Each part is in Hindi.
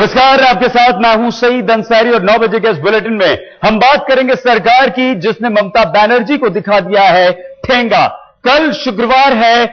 नमस्कार, आपके साथ मैं हूं सईद अंसारी और 9 बजे के इस बुलेटिन में हम बात करेंगे सरकार की, जिसने ममता बनर्जी को दिखा दिया है ठेंगा। कल शुक्रवार है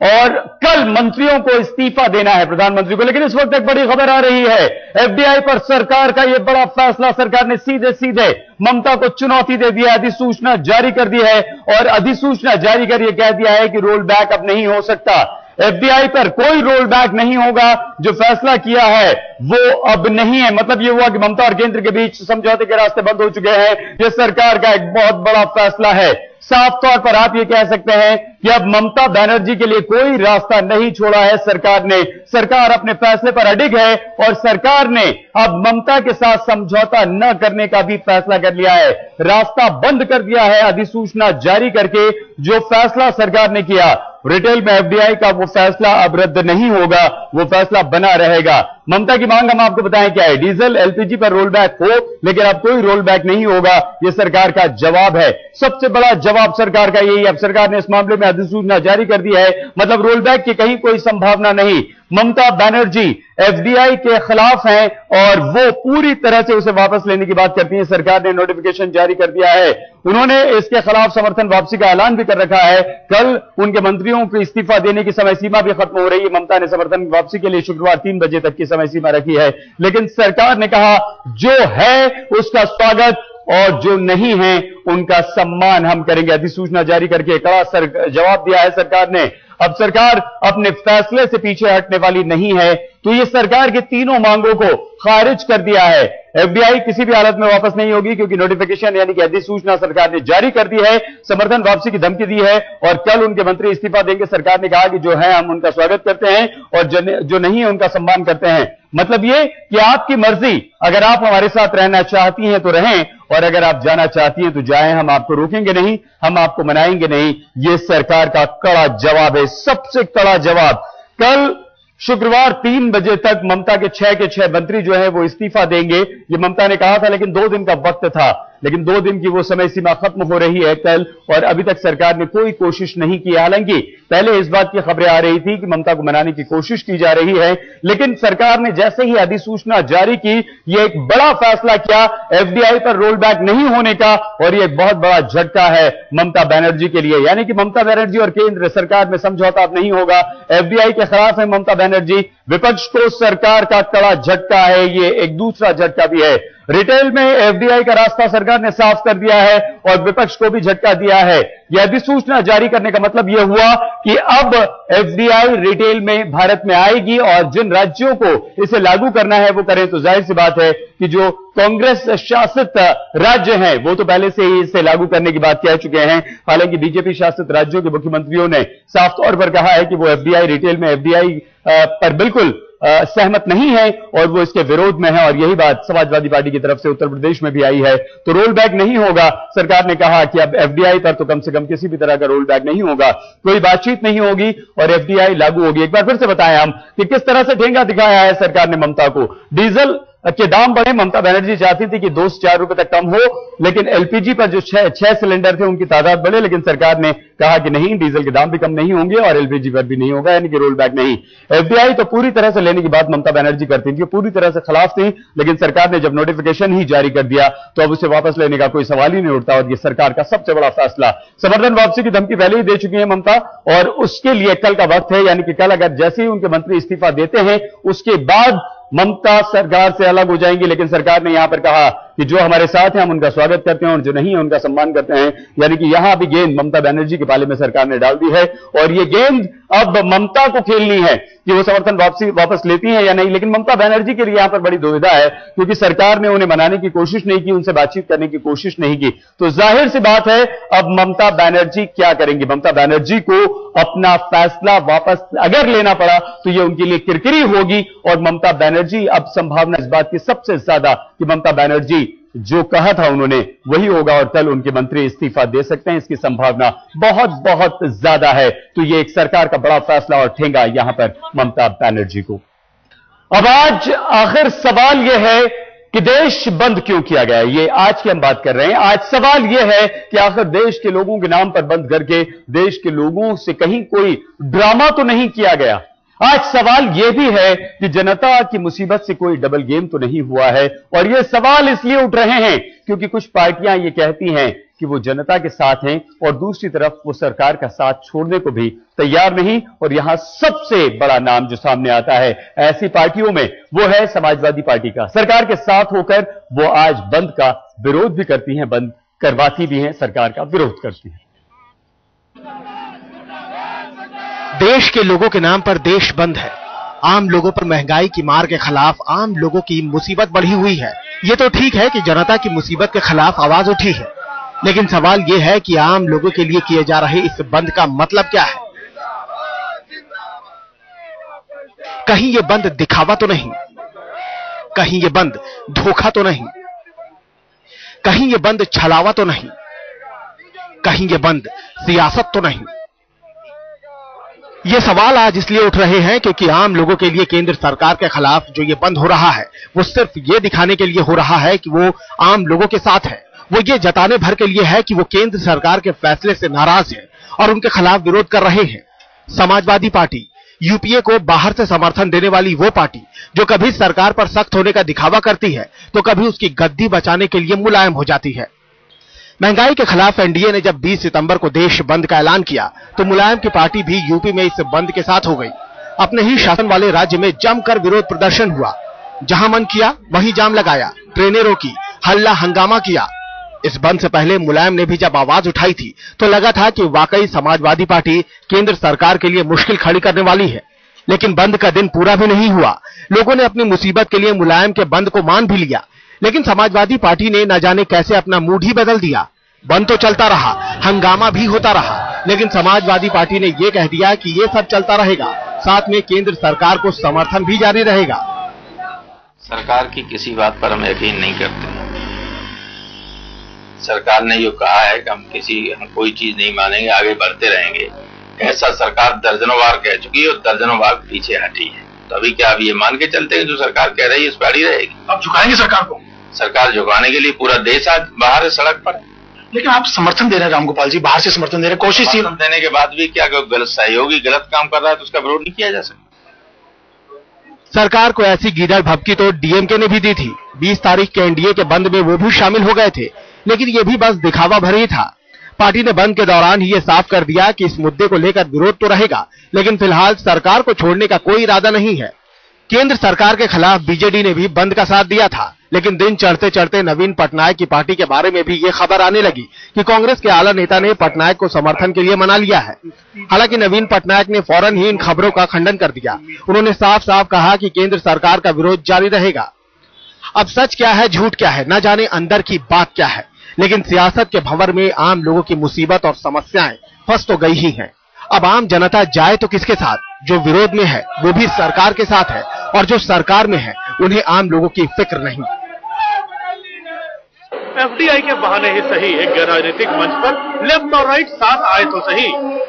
और कल मंत्रियों को इस्तीफा देना है प्रधानमंत्री को। लेकिन इस वक्त एक बड़ी खबर आ रही है, एफडीआई पर सरकार का यह बड़ा फैसला। सरकार ने सीधे सीधे ममता को चुनौती दे दी है, अधिसूचना जारी कर दी है और अधिसूचना जारी कर यह कह दिया है कि रोल बैक अब नहीं हो सकता। एफडीआई पर कोई रोल बैक नहीं होगा। जो फैसला किया है वो अब नहीं है। मतलब यह हुआ कि ममता और केंद्र के बीच समझौते के रास्ते बंद हो चुके हैं। यह सरकार का एक बहुत बड़ा फैसला है। साफ तौर पर आप ये कह सकते हैं कि अब ममता बनर्जी के लिए कोई रास्ता नहीं छोड़ा है सरकार ने। सरकार अपने फैसले पर अडिग है और सरकार ने अब ममता के साथ समझौता न करने का भी फैसला कर लिया है। रास्ता बंद कर दिया है अधिसूचना जारी करके। जो फैसला सरकार ने किया, रिटेल में एफडीआई का वो फैसला अब रद्द नहीं होगा, वो फैसला बना रहेगा। ममता की मांग हम आपको बताएं क्या है। डीजल एलपीजी पर रोल बैक हो, लेकिन अब कोई रोल बैक नहीं होगा, यह सरकार का जवाब है। सबसे बड़ा जवाब सरकार का यही है। अब सरकार ने इस मामले में अधिसूचना जारी कर दी है, मतलब रोल बैक की कहीं कोई संभावना नहीं। ममता बनर्जी एफडीआई के खिलाफ हैं और वो पूरी तरह से उसे वापस लेने की बात करती है। सरकार ने नोटिफिकेशन जारी कर दिया है। उन्होंने इसके खिलाफ समर्थन वापसी का ऐलान भी कर रखा है। कल उनके मंत्रियों को इस्तीफा देने की समय सीमा भी खत्म हो रही है। ममता ने समर्थन वापसी के लिए शुक्रवार 3 बजे तक की समय सीमा रखी है, लेकिन सरकार ने कहा जो है उसका स्वागत और जो नहीं है उनका सम्मान हम करेंगे। अधिसूचना जारी करके कड़ा जवाब दिया है सरकार ने। अब सरकार अपने फैसले से पीछे हटने वाली नहीं है, तो ये सरकार की तीनों मांगों को खारिज कर दिया है। एफडीआई किसी भी हालत में वापस नहीं होगी, क्योंकि नोटिफिकेशन यानी कि अधिसूचना सरकार ने जारी कर दी है। समर्थन वापसी की धमकी दी है और कल उनके मंत्री इस्तीफा देंगे। सरकार ने कहा कि जो है हम उनका स्वागत करते हैं और जो नहीं है उनका सम्मान करते हैं। मतलब ये कि आपकी मर्जी, अगर आप हमारे साथ रहना चाहती हैं तो रहें और अगर आप जाना चाहती हैं तो जाएं। हम आपको रोकेंगे नहीं, हम आपको मनाएंगे नहीं। यह सरकार का कड़ा जवाब है, सबसे कड़ा जवाब। कल शुक्रवार 3 बजे तक ममता के 6 मंत्री जो है वो इस्तीफा देंगे, ये ममता ने कहा था, लेकिन 2 दिन का वक्त था। लेकिन 2 दिन की वो समय सीमा खत्म हो रही है कल, और अभी तक सरकार ने कोई कोशिश नहीं की। हालांकि पहले इस बात की खबरें आ रही थी कि ममता को मनाने की कोशिश की जा रही है, लेकिन सरकार ने जैसे ही अधिसूचना जारी की, यह एक बड़ा फैसला किया एफडीआई पर रोल बैक नहीं होने का, और यह एक बहुत बड़ा झटका है ममता बनर्जी के लिए। यानी कि ममता बनर्जी और केंद्र सरकार में समझौता अब नहीं होगा। एफडीआई के खिलाफ है ममता बनर्जी। विपक्ष को सरकार का कड़ा झटका है, यह एक दूसरा झटका भी है। रिटेल में एफडीआई का रास्ता सरकार ने साफ कर दिया है और विपक्ष को भी झटका दिया है। यह अधिसूचना जारी करने का मतलब यह हुआ कि अब एफडीआई रिटेल में भारत में आएगी और जिन राज्यों को इसे लागू करना है वो करें। तो जाहिर सी बात है कि जो कांग्रेस शासित राज्य हैं वो तो पहले से ही इसे लागू करने की बात कह चुके हैं। हालांकि बीजेपी शासित राज्यों के मुख्यमंत्रियों ने साफ तौर पर कहा है कि वो एफडीआई रिटेल में एफडीआई पर बिल्कुल सहमत नहीं है और वो इसके विरोध में है, और यही बात समाजवादी पार्टी की तरफ से उत्तर प्रदेश में भी आई है। तो रोल बैक नहीं होगा। सरकार ने कहा कि अब एफडीआई पर तो कम से कम किसी भी तरह का रोल बैक नहीं होगा, कोई बातचीत नहीं होगी और एफडीआई लागू होगी। एक बार फिर से बताएं हम कि किस तरह से ठेंगा दिखाया है सरकार ने ममता को। डीजल के दाम बढ़े, ममता बनर्जी चाहती थी कि 2 से 4 रुपए तक कम हो, लेकिन एलपीजी पर जो 6 सिलेंडर थे उनकी तादाद बढ़े, लेकिन सरकार ने कहा कि नहीं, डीजल के दाम भी कम नहीं होंगे और एलपीजी पर भी नहीं होगा, यानी कि रोल बैक नहीं। एफडीआई तो पूरी तरह से लेने की बात ममता बनर्जी करती थी, पूरी तरह से खिलाफ थी, लेकिन सरकार ने जब नोटिफिकेशन ही जारी कर दिया तो अब उसे वापस लेने का कोई सवाल ही नहीं उठता, और यह सरकार का सबसे बड़ा फैसला। समर्थन वापसी की धमकी पहले ही दे चुकी है ममता, और उसके लिए कल का वक्त है। यानी कि कल अगर जैसे ही उनके मंत्री इस्तीफा देते हैं उसके बाद ममता सरकार से अलग हो जाएंगी। लेकिन सरकार ने यहां पर कहा कि जो हमारे साथ हैं हम उनका स्वागत करते हैं और जो नहीं है उनका सम्मान करते हैं। यानी कि यहां भी गेंद ममता बनर्जी के पाले में सरकार ने डाल दी है, और यह गेंद अब ममता को खेलनी है कि वो समर्थन वापस लेती हैं या नहीं। लेकिन ममता बनर्जी के लिए यहां पर बड़ी दुविधा है, क्योंकि सरकार ने उन्हें मनाने की कोशिश नहीं की, उनसे बातचीत करने की कोशिश नहीं की। तो जाहिर सी बात है अब ममता बनर्जी क्या करेंगी। ममता बनर्जी को अपना फैसला वापस अगर लेना पड़ा तो यह उनके लिए किरकिरी होगी, और ममता बनर्जी अब संभावना इस बात की सबसे ज्यादा कि ममता बनर्जी जो कहा था उन्होंने वही होगा और कल उनके मंत्री इस्तीफा दे सकते हैं, इसकी संभावना बहुत बहुत ज्यादा है। तो यह एक सरकार का बड़ा फैसला और ठेंगा यहां पर ममता बनर्जी को। अब आज आखिर सवाल यह है कि देश बंद क्यों किया गया है, ये आज की हम बात कर रहे हैं। आज सवाल यह है कि आखिर देश के लोगों के नाम पर बंद करके देश के लोगों से कहीं कोई ड्रामा तो नहीं किया गया। आज सवाल यह भी है कि जनता की मुसीबत से कोई डबल गेम तो नहीं हुआ है, और ये सवाल इसलिए उठ रहे हैं क्योंकि कुछ पार्टियां ये कहती हैं कि वो जनता के साथ हैं और दूसरी तरफ वो सरकार का साथ छोड़ने को भी तैयार नहीं। और यहां सबसे बड़ा नाम जो सामने आता है ऐसी पार्टियों में वो है समाजवादी पार्टी का। सरकार के साथ होकर वो आज बंद का विरोध भी करती हैं, बंद करवाती भी हैं, सरकार का विरोध करती हैं। देश के लोगों के नाम पर देश बंद है। आम लोगों पर महंगाई की मार के खिलाफ आम लोगों की मुसीबत बढ़ी हुई है। ये तो ठीक है कि जनता की मुसीबत के खिलाफ आवाज उठी है, लेकिन सवाल यह है कि आम लोगों के लिए किए जा रहे इस बंद का मतलब क्या है? कहीं ये बंद दिखावा तो नहीं, कहीं ये बंद धोखा तो नहीं, कहीं ये बंद छलावा तो नहीं, कहीं ये बंद सियासत तो नहीं? ये सवाल आज इसलिए उठ रहे हैं क्योंकि आम लोगों के लिए केंद्र सरकार के खिलाफ जो ये बंद हो रहा है वो सिर्फ ये दिखाने के लिए हो रहा है कि वो आम लोगों के साथ है। वो ये जताने भर के लिए है कि वो केंद्र सरकार के फैसले से नाराज है और उनके खिलाफ विरोध कर रहे हैं। समाजवादी पार्टी, यूपीए को बाहर से समर्थन देने वाली वो पार्टी जो कभी सरकार पर सख्त होने का दिखावा करती है तो कभी उसकी गद्दी बचाने के लिए मुलायम हो जाती है। महंगाई के खिलाफ एनडीए ने जब 20 सितंबर को देश बंद का ऐलान किया तो मुलायम की पार्टी भी यूपी में इस बंद के साथ हो गई। अपने ही शासन वाले राज्य में जमकर विरोध प्रदर्शन हुआ। जहां मन किया वहीं जाम लगाया, ट्रेनें रोकी, हल्ला हंगामा किया। इस बंद से पहले मुलायम ने भी जब आवाज उठाई थी तो लगा था कि वाकई समाजवादी पार्टी केंद्र सरकार के लिए मुश्किल खड़ी करने वाली है, लेकिन बंद का दिन पूरा भी नहीं हुआ। लोगों ने अपनी मुसीबत के लिए मुलायम के बंद को मान भी लिया, लेकिन समाजवादी पार्टी ने न जाने कैसे अपना मूड ही बदल दिया। बंद तो चलता रहा, हंगामा भी होता रहा, लेकिन समाजवादी पार्टी ने यह कह दिया कि ये सब चलता रहेगा, साथ में केंद्र सरकार को समर्थन भी जारी रहेगा। सरकार की किसी बात पर हम यकीन नहीं करते। सरकार ने जो कहा है कि हम कोई चीज नहीं मानेंगे, आगे बढ़ते रहेंगे, ऐसा सरकार दर्जनों बार कह चुकी है और दर्जनों बार पीछे हटी है। तो अभी क्या अभी ये मान के चलते हैं जो सरकार कह रही है इस पर अड़ी रहेगी? आप झुकाएंगे सरकार को? सरकार झुकाने के लिए पूरा देश आज बाहर है, सड़क पर। लेकिन आप समर्थन दे रहे हैं रामगोपाल जी, बाहर से समर्थन दे रहे हैं, कोशिश देने के बाद भी क्या गलत सहयोगी गलत काम कर रहा है तो उसका विरोध नहीं किया जा सकता। सरकार को ऐसी गीदड़ भभकी तो डीएमके ने भी दी थी। 20 तारीख के एनडीए के बंद में वो भी शामिल हो गए थे, लेकिन ये भी बस दिखावा भर ही था। पार्टी ने बंद के दौरान ही ये साफ कर दिया कि इस मुद्दे को लेकर विरोध तो रहेगा, लेकिन फिलहाल सरकार को छोड़ने का कोई इरादा नहीं है। केंद्र सरकार के खिलाफ बीजेडी ने भी बंद का साथ दिया था, लेकिन दिन चढ़ते चढ़ते नवीन पटनायक की पार्टी के बारे में भी ये खबर आने लगी कि कांग्रेस के आला नेता ने पटनायक को समर्थन के लिए मना लिया है। हालांकि नवीन पटनायक ने फौरन ही इन खबरों का खंडन कर दिया। उन्होंने साफ साफ कहा कि केंद्र सरकार का विरोध जारी रहेगा। अब सच क्या है झूठ क्या है न जाने, अंदर की बात क्या है, लेकिन सियासत के भंवर में आम लोगों की मुसीबत और समस्याएं फंस तो गई ही हैं। अब आम जनता जाए तो किसके साथ? जो विरोध में है वो भी सरकार के साथ है, और जो सरकार में है उन्हें आम लोगों की फिक्र नहीं। एफडीआई के बहाने ही सही एक गैर राजनीतिक मंच पर लेफ्ट और राइट साथ आए तो सही,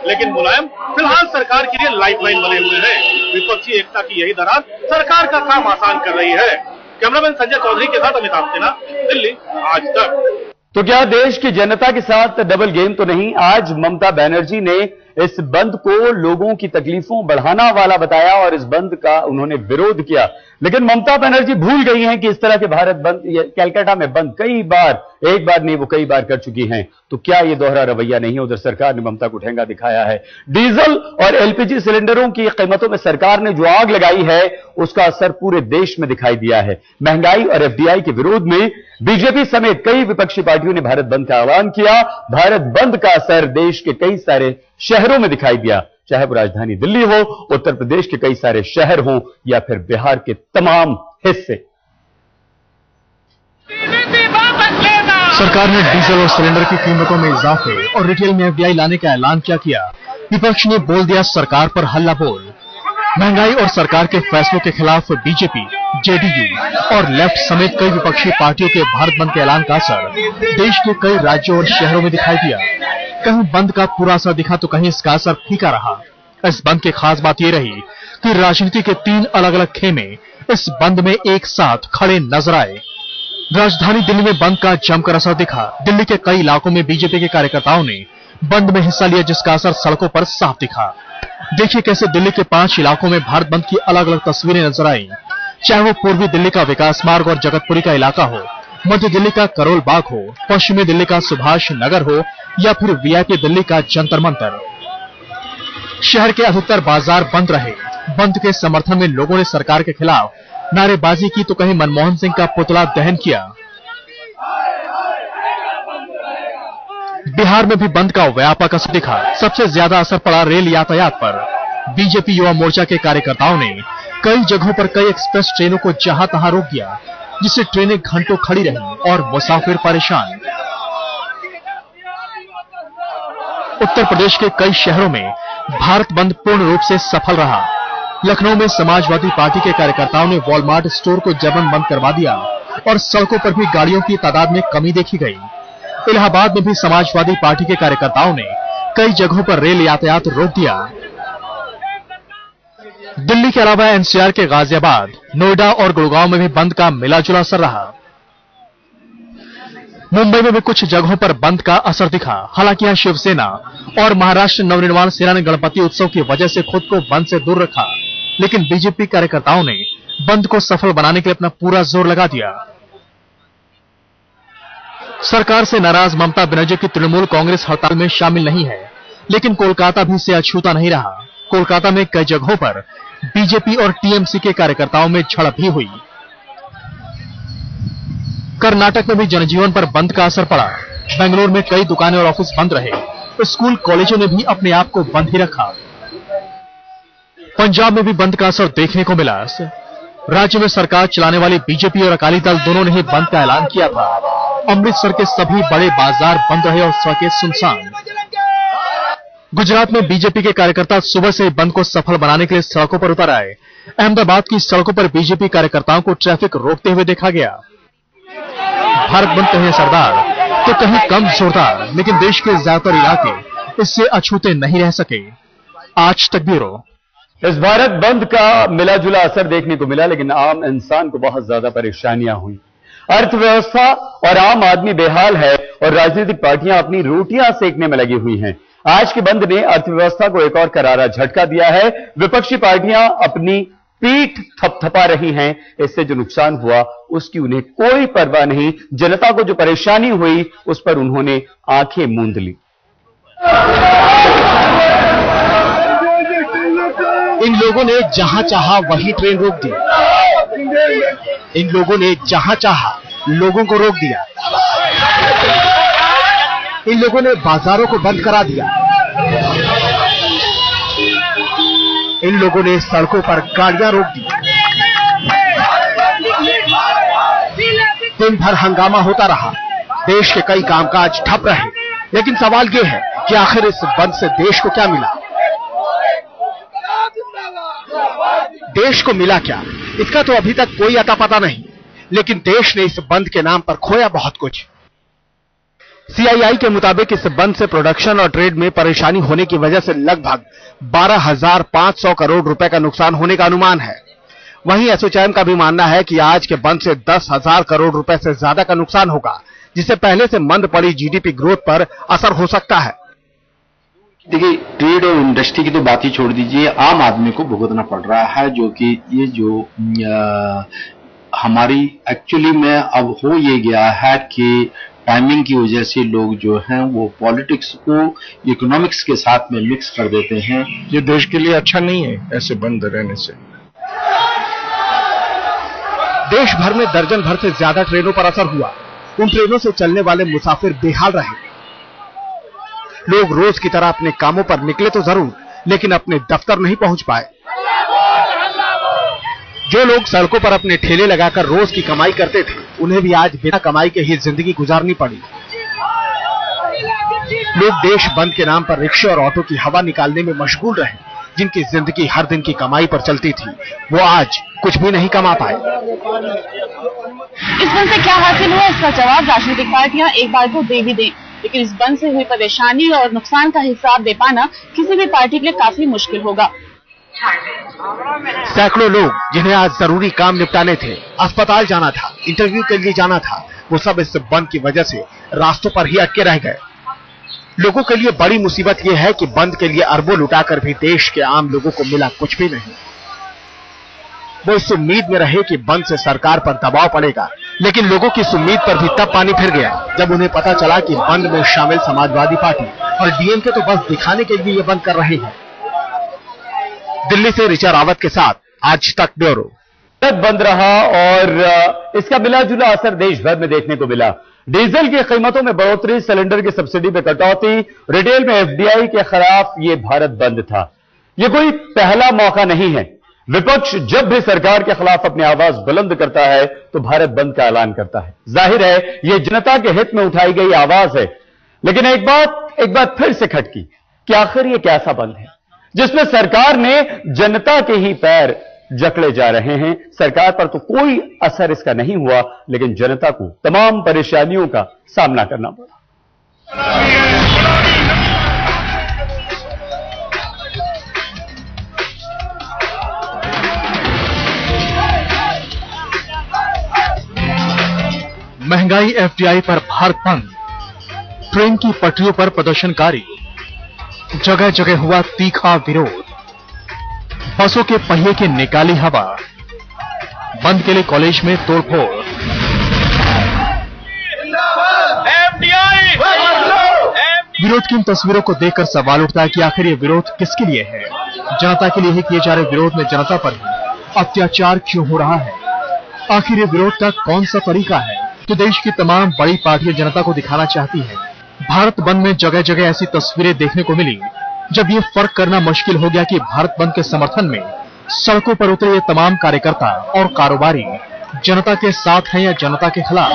लेकिन मुलायम फिलहाल सरकार के लिए लाइफलाइन बने हुए हैं। विपक्षी एकता की यही दरार सरकार का काम आसान कर रही है। कैमरामैन संजय चौधरी के साथ अमिताभ सिन्हा, दिल्ली, आज तक। तो क्या देश की जनता के साथ डबल गेम तो नहीं? आज ममता बनर्जी ने इस बंद को लोगों की तकलीफों बढ़ाना वाला बताया और इस बंद का उन्होंने विरोध किया, लेकिन ममता बनर्जी भूल गई हैं कि इस तरह के भारत बंद, कलकत्ता में बंद कई बार, एक बार नहीं वो कई बार कर चुकी हैं। तो क्या ये दोहरा रवैया नहीं है? उधर सरकार ने ममता को ठेंगा दिखाया है। डीजल और एलपीजी सिलेंडरों की कीमतों में सरकार ने जो आग लगाई है उसका असर पूरे देश में दिखाई दिया है। महंगाई और एफडीआई के विरोध में बीजेपी समेत कई विपक्षी पार्टियों ने भारत बंद का आह्वान किया। भारत बंद का असर देश के कई सारे शहरों में दिखाई दिया, चाहे वो राजधानी दिल्ली हो, उत्तर प्रदेश के कई सारे शहर हो या फिर बिहार के तमाम हिस्से। सरकार ने डीजल और सिलेंडर की कीमतों में इजाफे और रिटेल में एफडीआई लाने का ऐलान क्या किया? विपक्ष ने बोल दिया सरकार पर हल्ला बोल। महंगाई और सरकार के फैसलों के खिलाफ बीजेपी, जेडीयू और लेफ्ट समेत कई विपक्षी पार्टियों के भारत बंद के ऐलान का असर देश के कई राज्यों और शहरों में दिखाई दिया। कहीं बंद का पूरा असर दिखा तो कहीं इसका असर फीका रहा। इस बंद की खास बात यह रही कि राजनीति के 3 अलग अलग खेमे इस बंद में एक साथ खड़े नजर आए। राजधानी दिल्ली में बंद का जमकर असर दिखा। दिल्ली के कई इलाकों में बीजेपी के कार्यकर्ताओं ने बंद में हिस्सा लिया, जिसका असर सड़कों पर साफ दिखा। देखिए कैसे दिल्ली के 5 इलाकों में भारत बंद की अलग अलग तस्वीरें नजर आई, चाहे वो पूर्वी दिल्ली का विकास मार्ग और जगतपुरी का इलाका हो, मध्य दिल्ली का करोल बाग हो, पश्चिमी दिल्ली का सुभाष नगर हो या फिर वीआईपी दिल्ली का जंतर मंतर। शहर के अधिकतर बाजार बंद रहे। बंद के समर्थन में लोगों ने सरकार के खिलाफ नारेबाजी की तो कहीं मनमोहन सिंह का पुतला दहन किया। बिहार में भी बंद का व्यापक असर दिखा। सबसे ज्यादा असर पड़ा रेल यातायात पर। बीजेपी युवा मोर्चा के कार्यकर्ताओं ने कई जगहों पर कई एक्सप्रेस ट्रेनों को जहां तहां रोक दिया, जिससे ट्रेनें घंटों खड़ी रहीं और मुसाफिर परेशान। उत्तर प्रदेश के कई शहरों में भारत बंद पूर्ण रूप से सफल रहा। लखनऊ में समाजवादी पार्टी के कार्यकर्ताओं ने वॉलमार्ट स्टोर को जबरन बंद करवा दिया और सड़कों पर भी गाड़ियों की तादाद में कमी देखी गई। इलाहाबाद में भी समाजवादी पार्टी के कार्यकर्ताओं ने कई जगहों पर रेल यातायात रोक दिया। दिल्ली के अलावा एनसीआर के गाजियाबाद, नोएडा और गुड़गांव में भी बंद का मिलाजुला असर रहा। मुंबई में भी कुछ जगहों पर बंद का असर दिखा। हालांकि यहां शिवसेना और महाराष्ट्र नवनिर्माण सेना ने गणपति उत्सव की वजह से खुद को बंद से दूर रखा, लेकिन बीजेपी कार्यकर्ताओं ने बंद को सफल बनाने के लिए अपना पूरा जोर लगा दिया। सरकार से नाराज ममता बनर्जी की तृणमूल कांग्रेस हड़ताल में शामिल नहीं है, लेकिन कोलकाता भी इसे अछूता नहीं रहा। कोलकाता में कई जगहों पर बीजेपी और टीएमसी के कार्यकर्ताओं में झड़प भी हुई। कर्नाटक में भी जनजीवन पर बंद का असर पड़ा। बेंगलुरु में कई दुकानें और ऑफिस बंद रहे। स्कूल कॉलेजों ने भी अपने आप को बंद ही रखा। पंजाब में भी बंद का असर देखने को मिला। राज्य में सरकार चलाने वाली बीजेपी और अकाली दल दोनों ने ही बंद का ऐलान किया था। अमृतसर के सभी बड़े बाजार बंद रहे और सड़कें सुनसान। गुजरात में बीजेपी के कार्यकर्ता सुबह से बंद को सफल बनाने के लिए सड़कों पर उतर आए। अहमदाबाद की सड़कों पर बीजेपी कार्यकर्ताओं को ट्रैफिक रोकते हुए देखा गया। भारत बंद कहीं असरदार तो कहीं कम जोरदार, लेकिन देश के ज्यादातर इलाके इससे अछूते नहीं रह सके। आज तक ब्यूरो। इस भारत बंद का मिला-जुला असर देखने को मिला, लेकिन आम इंसान को बहुत ज्यादा परेशानियां हुई। अर्थव्यवस्था और आम आदमी बेहाल है और राजनीतिक पार्टियां अपनी रोटियां सेकने में लगी हुई हैं। आज के बंद ने अर्थव्यवस्था को एक और करारा झटका दिया है। विपक्षी पार्टियां अपनी पीठ थपथपा रही हैं। इससे जो नुकसान हुआ उसकी उन्हें कोई परवाह नहीं। जनता को जो परेशानी हुई उस पर उन्होंने आंखें मूंद ली। इन लोगों ने जहां चाहा वही ट्रेन रोक दी। इन लोगों ने जहां चाहा लोगों को रोक दिया। इन लोगों ने बाजारों को बंद करा दिया। इन लोगों ने सड़कों पर गाड़ियां रोक दी। दिन भर हंगामा होता रहा। देश के कई कामकाज ठप रहे। लेकिन सवाल यह है कि आखिर इस बंद से देश को क्या मिला? देश को मिला क्या, इसका तो अभी तक कोई अता पता नहीं, लेकिन देश ने इस बंद के नाम पर खोया बहुत कुछ। सीआईआई के मुताबिक इस बंद से प्रोडक्शन और ट्रेड में परेशानी होने की वजह से लगभग 12,500 करोड़ रुपए का नुकसान होने का अनुमान है। वहीं एसोचैम का भी मानना है कि आज के बंद से 10,000 करोड़ रुपए से ज्यादा का नुकसान होगा, जिससे पहले से मंद पड़ी जीडीपी ग्रोथ पर असर हो सकता है। देखिए, ट्रेड और इंडस्ट्री की तो बात ही छोड़ दीजिए, आम आदमी को भुगतना पड़ रहा है, जो कि ये जो हमारी एक्चुअली में अब हो ये गया है कि टाइमिंग की वजह से लोग जो हैं वो पॉलिटिक्स को इकोनॉमिक्स के साथ में मिक्स कर देते हैं। ये देश के लिए अच्छा नहीं है ऐसे बंद रहने से। देश भर में दर्जन भर से ज्यादा ट्रेनों पर असर हुआ। उन ट्रेनों से चलने वाले मुसाफिर बेहाल रहे। लोग रोज की तरह अपने कामों पर निकले तो जरूर, लेकिन अपने दफ्तर नहीं पहुंच पाए। जो लोग सड़कों पर अपने ठेले लगाकर रोज की कमाई करते थे, उन्हें भी आज बिना कमाई के ही जिंदगी गुजारनी पड़ी। लोग देश बंद के नाम पर रिक्शे और ऑटो की हवा निकालने में मशगूल रहे। जिनकी जिंदगी हर दिन की कमाई पर चलती थी, वो आज कुछ भी नहीं कमा पाए। इस बंद से क्या हासिल हुआ, इसका जवाब राजनीतिक पार्टियां एक बार को दे भी दें, लेकिन इस बंद से हुई परेशानी और नुकसान का हिसाब दे पाना किसी भी पार्टी के लिए काफी मुश्किल होगा। सैकड़ों लोग जिन्हें आज जरूरी काम निपटाने थे, अस्पताल जाना था, इंटरव्यू के लिए जाना था, वो सब इस बंद की वजह से रास्तों पर ही अटके रह गए। लोगों के लिए बड़ी मुसीबत यह है कि बंद के लिए अरबों लुटाकर भी देश के आम लोगों को मिला कुछ भी नहीं। वो इस उम्मीद में रहे कि बंद से सरकार पर दबाव पड़ेगा, लेकिन लोगों की इस उम्मीद पर भी तब पानी फिर गया जब उन्हें पता चला कि बंद में शामिल समाजवादी पार्टी और डीएमके तो बस दिखाने के लिए ये बंद कर रहे हैं। दिल्ली से ऋचा रावत के साथ आज तक ब्यूरो। बंद रहा और इसका मिला जुला असर देश भर में देखने को मिला। डीजल की कीमतों में बढ़ोतरी, सिलेंडर की सब्सिडी में कटौती, रिटेल में एफडीआई के खिलाफ ये भारत बंद था। ये कोई पहला मौका नहीं है। विपक्ष जब भी सरकार के खिलाफ अपनी आवाज बुलंद करता है तो भारत बंद का ऐलान करता है। जाहिर है ये जनता के हित में उठाई गई आवाज है, लेकिन एक बात फिर से खटकी कि आखिर ये कैसा बंद है जिसमें सरकार ने जनता के ही पैर जकड़े जा रहे हैं। सरकार पर तो कोई असर इसका नहीं हुआ, लेकिन जनता को तमाम परेशानियों का सामना करना पड़ा। महंगाई, एफडीआई पर भारत बंद, ट्रेन की पटरियों पर प्रदर्शनकारी, जगह जगह हुआ तीखा विरोध, बसों के पहिए की निकाली हवा, बंद के लिए कॉलेज में तोड़फोड़। विरोध की इन तस्वीरों को देखकर सवाल उठता है कि आखिर ये विरोध किसके लिए है? जनता के लिए ही किए जा रहे विरोध में जनता पर ही अत्याचार क्यों हो रहा है? आखिर ये विरोध का कौन सा तरीका है तो देश की तमाम बड़ी पार्टियां जनता को दिखाना चाहती है? भारत बंद में जगह जगह ऐसी तस्वीरें देखने को मिली जब ये फर्क करना मुश्किल हो गया कि भारत बंद के समर्थन में सड़कों पर उतरे ये तमाम कार्यकर्ता और कारोबारी जनता के साथ हैं या जनता के खिलाफ।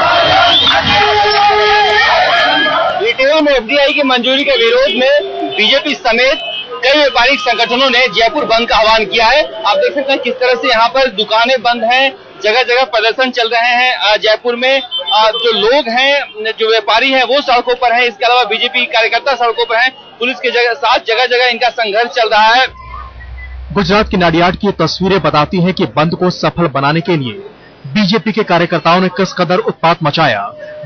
रिटेल में एफडीआई की मंजूरी के विरोध में बीजेपी समेत कई व्यापारिक संगठनों ने जयपुर बंद का आह्वान किया है। आप देख सकते हैं किस तरह से यहाँ पर दुकानें बंद हैं, जगह जगह प्रदर्शन चल रहे हैं। जयपुर में जो लोग हैं, जो व्यापारी हैं, वो सड़कों पर हैं। इसके अलावा बीजेपी कार्यकर्ता सड़कों पर हैं। पुलिस के साथ जगह जगह इनका संघर्ष चल रहा है। गुजरात की नाडियाड की तस्वीरें बताती हैं कि बंद को सफल बनाने के लिए बीजेपी के कार्यकर्ताओं ने किस कदर उत्पात मचाया।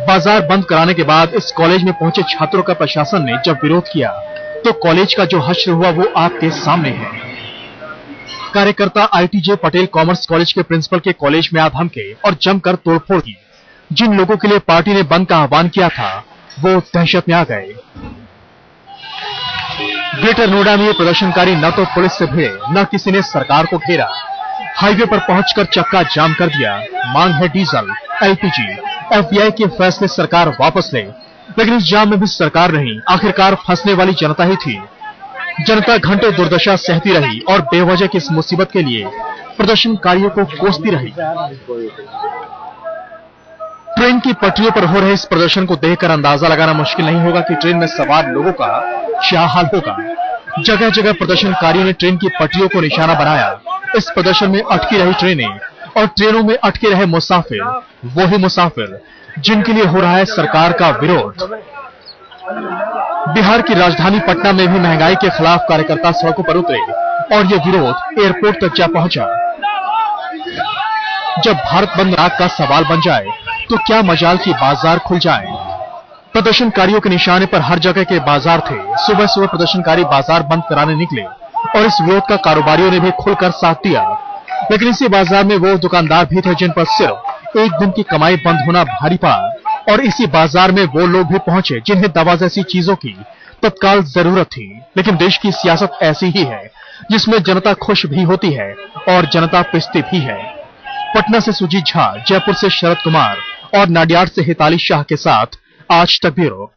बाजार बंद कराने के बाद इस कॉलेज में पहुंचे छात्रों का प्रशासन ने जब विरोध किया तो कॉलेज का जो हश्र हुआ वो आपके सामने है। कार्यकर्ता आईटीजे पटेल कॉमर्स कॉलेज के प्रिंसिपल के कॉलेज में आ धमके और जमकर तोड़फोड़ की। जिन लोगों के लिए पार्टी ने बंद का आह्वान किया था वो दहशत में आ गए। ग्रेटर नोएडा में ये प्रदर्शनकारी न तो पुलिस से भिड़े न किसी ने सरकार को घेरा। हाईवे पर पहुंचकर चक्का जाम कर दिया। मांग है डीजल, एलपीजी, एफडीआई के फैसले सरकार वापस ले, लेकिन इस जाम में भी सरकार नहीं, आखिरकार फंसने वाली जनता ही थी। जनता घंटों दुर्दशा सहती रही और बेवजह की इस मुसीबत के लिए प्रदर्शनकारियों को कोसती रही। ट्रेन की पटरियों पर हो रहे इस प्रदर्शन को देखकर अंदाजा लगाना मुश्किल नहीं होगा कि ट्रेन में सवार लोगों का क्या हाल होगा। जगह जगह प्रदर्शनकारियों ने ट्रेन की पटरियों को निशाना बनाया। इस प्रदर्शन में अटकी रही ट्रेनें और ट्रेनों में अटके रहे मुसाफिर, वो ही मुसाफिर जिनके लिए हो रहा है सरकार का विरोध। बिहार की राजधानी पटना में भी महंगाई के खिलाफ कार्यकर्ता सड़कों पर उतरे और यह विरोध एयरपोर्ट तक जा पहुंचा। जब भारत बंद रात का सवाल बन जाए तो क्या मजाल की बाजार खुल जाए। प्रदर्शनकारियों के निशाने पर हर जगह के बाजार थे। सुबह सुबह प्रदर्शनकारी बाजार बंद कराने निकले और इस विरोध का कारोबारियों ने भी खुलकर साथ दिया। लेकिन इसी बाजार में वो दुकानदार भी थे जिन पर सिर्फ एक दिन की कमाई बंद होना भारी पड़ा, और इसी बाजार में वो लोग भी पहुंचे जिन्हें दवा जैसी चीजों की तत्काल जरूरत थी। लेकिन देश की सियासत ऐसी ही है जिसमें जनता खुश भी होती है और जनता पिसती भी है। पटना से सुजीत झा, जयपुर से शरद कुमार और नाडियाड से हिताली शाह के साथ आज तक ब्यूरो।